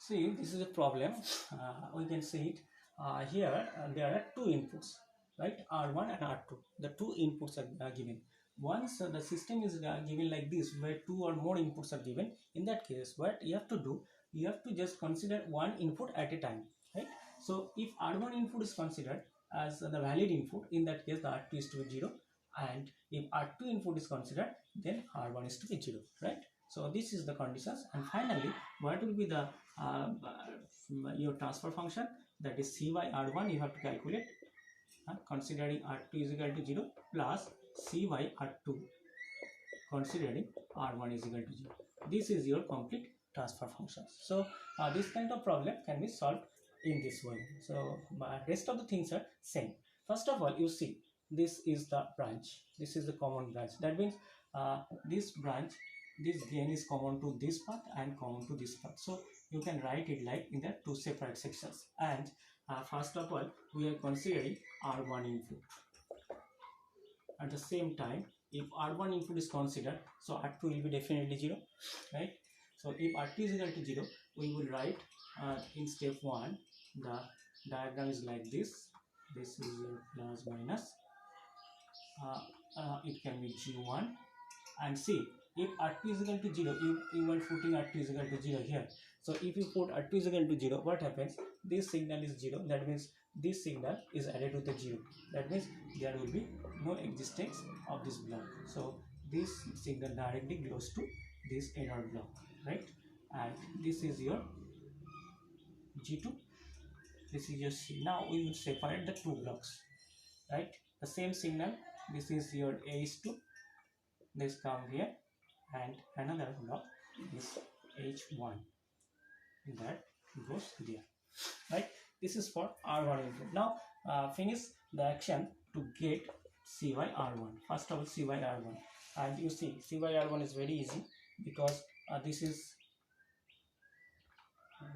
See, this is a problem. We can see it here. There are two inputs, right? R1 and R2. The two inputs are given. Once the system is given like this, where two or more inputs are given, in that case, what you have to do, you have to just consider one input at a time, right? So, if R1 input is considered as the valid input, in that case, the R2 is to be 0, and if R2 input is considered, then R1 is to be 0, right? So, this is the conditions, and finally, what will be the your transfer function, that is cy r1 you have to calculate, considering r2 is equal to 0 plus cy r2 considering r1 is equal to 0. This is your complete transfer function. So this kind of problem can be solved in this way. So rest of the things are same. First of all, you see this is the branch, this is the common branch. That means this branch, this gain is common to this path and common to this path. So you can write it like in the two separate sections. And first of all, we are considering R1 input. At the same time, if R1 input is considered, so R2 will be definitely 0, right? So if R2 is equal to 0, we will write in step 1, the diagram is like this. This is your plus minus. It can be G1, and see, if R2 is equal to 0, you are putting R2 is equal to 0 here. So if you put R2 is equal to 0, what happens? This signal is 0. That means this signal is added with the 0. That means there will be no existence of this block. So this signal directly goes to this inner block, right? And this is your G2. This is your C. Now we will separate the two blocks, right? The same signal. This is your H2. This come here, and another block is H1 that goes there, right? This is for R1 input. Now finish the action to get cy r1. First of all, cy r1, and you see cy r1 is very easy because this is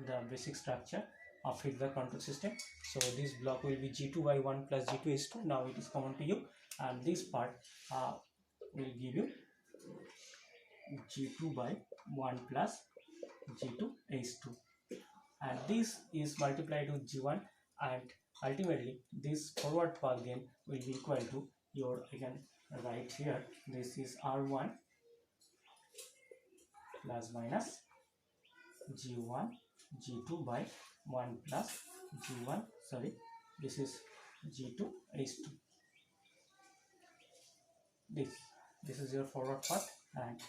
the basic structure of feedback control system. So this block will be G2 by 1 plus G2 H2. Now it is common to you, and this part will give you G2 by 1 plus G2 H2, and this is multiplied with G1, and ultimately this forward path gain will be equal to your, I can write here, this is R1 plus minus G1 G2 by 1 plus G1, sorry, this is G2 H2. This is your forward path, and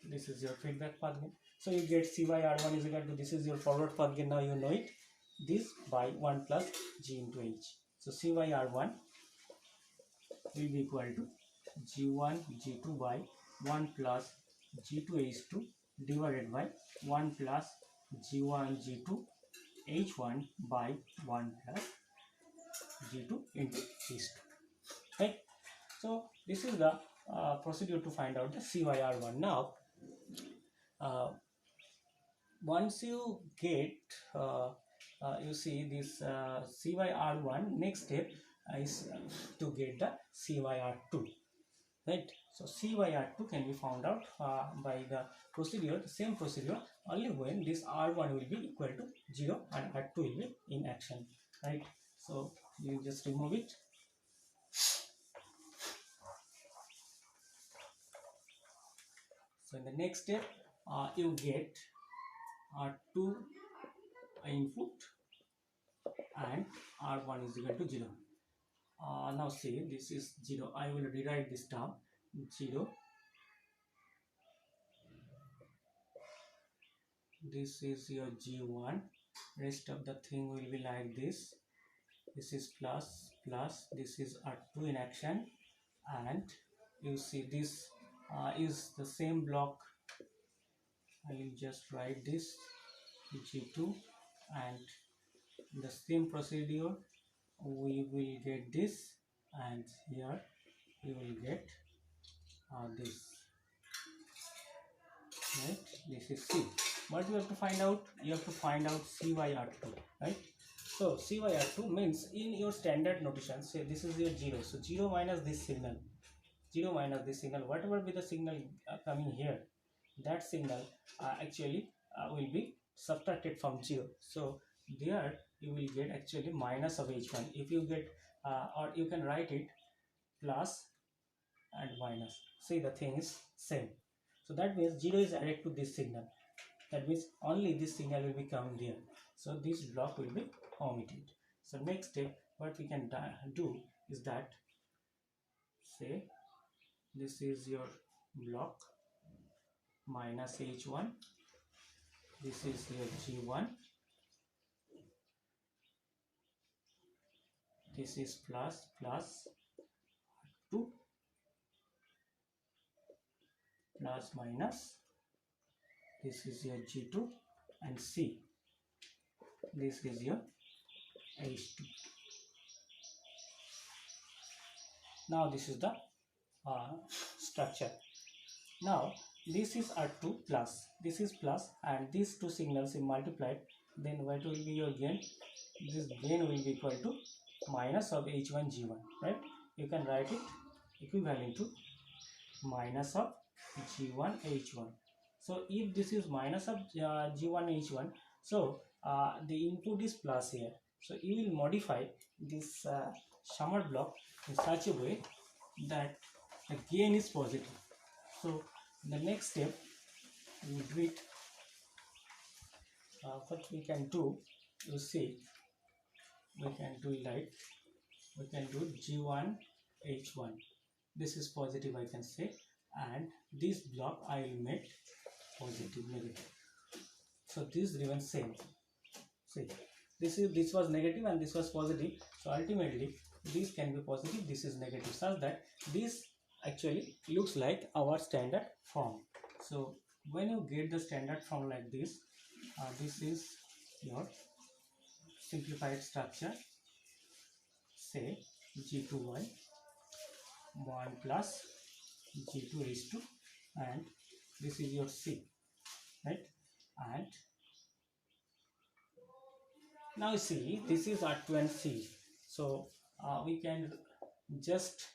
this is your feedback path gain. So you get cy r1 is equal to, this is your forward path gain. Now you know it, this by 1 plus G into H. So cy r1 will be equal to G1 G2 by 1 plus G2 H2 divided by 1 plus G1 G2 H1 by 1 plus G2 into H2, right? So this is the procedure to find out the cy r1. Now once you get you see this cy r1, next step is to get the cy r2, right? So cy r2 can be found out by the procedure, the same procedure, only when this r1 will be equal to 0 and r2 will be in action, right? So you just remove it. So in the next step, you get R2 input and R1 is equal to 0. Now see, this is 0. I will rewrite this term 0. This is your G1. Rest of the thing will be like this. This is plus plus. This is R2 in action, and you see this is the same block. I will just write this G2, and the same procedure we will get this, and here we will get this, right? This is C. What you have to find out? You have to find out cy r2, right? So cy r2 means, in your standard notation, say this is your 0, so 0 minus this signal, 0 minus this signal, whatever be the signal coming here, that signal actually will be subtracted from 0. So there you will get actually minus of h1. If you get or you can write it plus and minus. See, the thing is same. So that means 0 is added to this signal. That means only this signal will be coming there. So this block will be omitted. So next step what we can do is that, say this is your block minus h1, this is your g1, this is plus 2 plus minus, this is your g2, and c, this is your h2. Now this is the structure. Now this is R2 plus, this is plus, and these two signals are multiplied, then what will be your gain? This gain will be equal to minus of h1 g1, right? You can write it equivalent to minus of g1 h1. So if this is minus of g1 h1, so the input is plus here. So you will modify this summer block in such a way that the gain is positive. So the next step we do it. What we can do, you see, we can do like, we can do g1 h1. This is positive, I can say, and this block I will make positive, negative. So this remains same. See, this was negative and this was positive. So ultimately this can be positive, this is negative, such that this actually looks like our standard form. So when you get the standard form like this, this is your simplified structure. Say g2y 1 plus g2 raised to, and this is your c, right? And now you see this is R2 and C. So we can just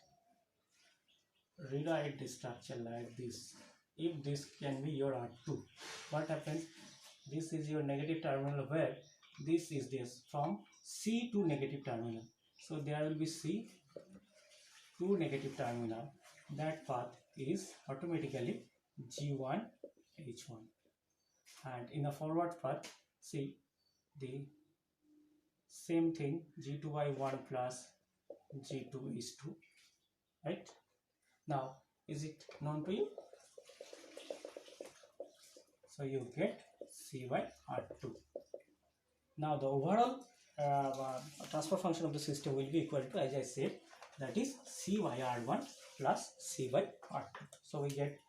rewrite the structure like this. If this can be your R2, what happens? This is your negative terminal, where this is this from C to negative terminal. So there will be C to negative terminal. That path is automatically G1 H1, and in the forward path, see the same thing, g2y1 plus g2 is 2, right? Now is it known to you? So you get cy_r2. Now the overall transfer function of the system will be equal to, as I said, that is cy_r1 plus cy_r2. So we get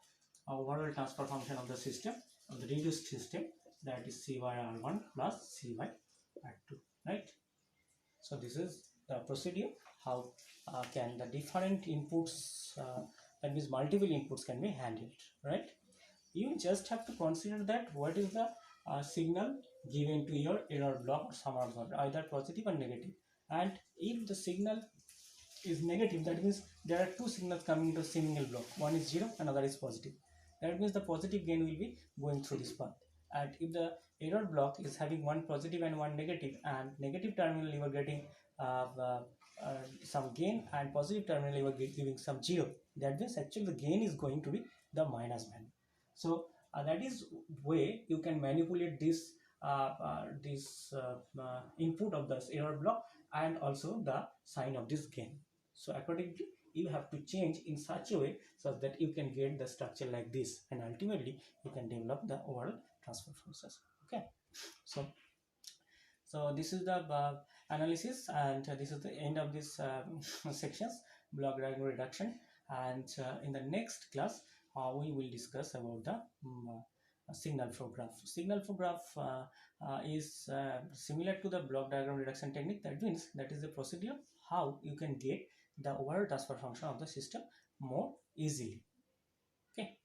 overall transfer function of the system, of the reduced system, that is cy_r1 plus cy_r2, right? So this is the procedure, how can the different inputs, that means multiple inputs, can be handled, right? You just have to consider that what is the signal given to your error block or summer block, either positive or negative. And if the signal is negative, that means there are two signals coming into a single block, one is 0, another is positive. That means the positive gain will be going through this path. And if the error block is having one positive and one negative, and negative terminal you are getting some gain, and positive terminal you are giving some 0, that means actually the gain is going to be the minus value. So that is way you can manipulate this input of this error block, and also the sign of this gain. So accordingly you have to change in such a way so that you can get the structure like this, and ultimately you can develop the overall transfer process. Okay, so this is the analysis, and this is the end of this sections, block diagram reduction. And in the next class we will discuss about the signal flow graph. Signal flow graph is similar to the block diagram reduction technique. That means that is the procedure how you can get the overall transfer function of the system more easily. Okay.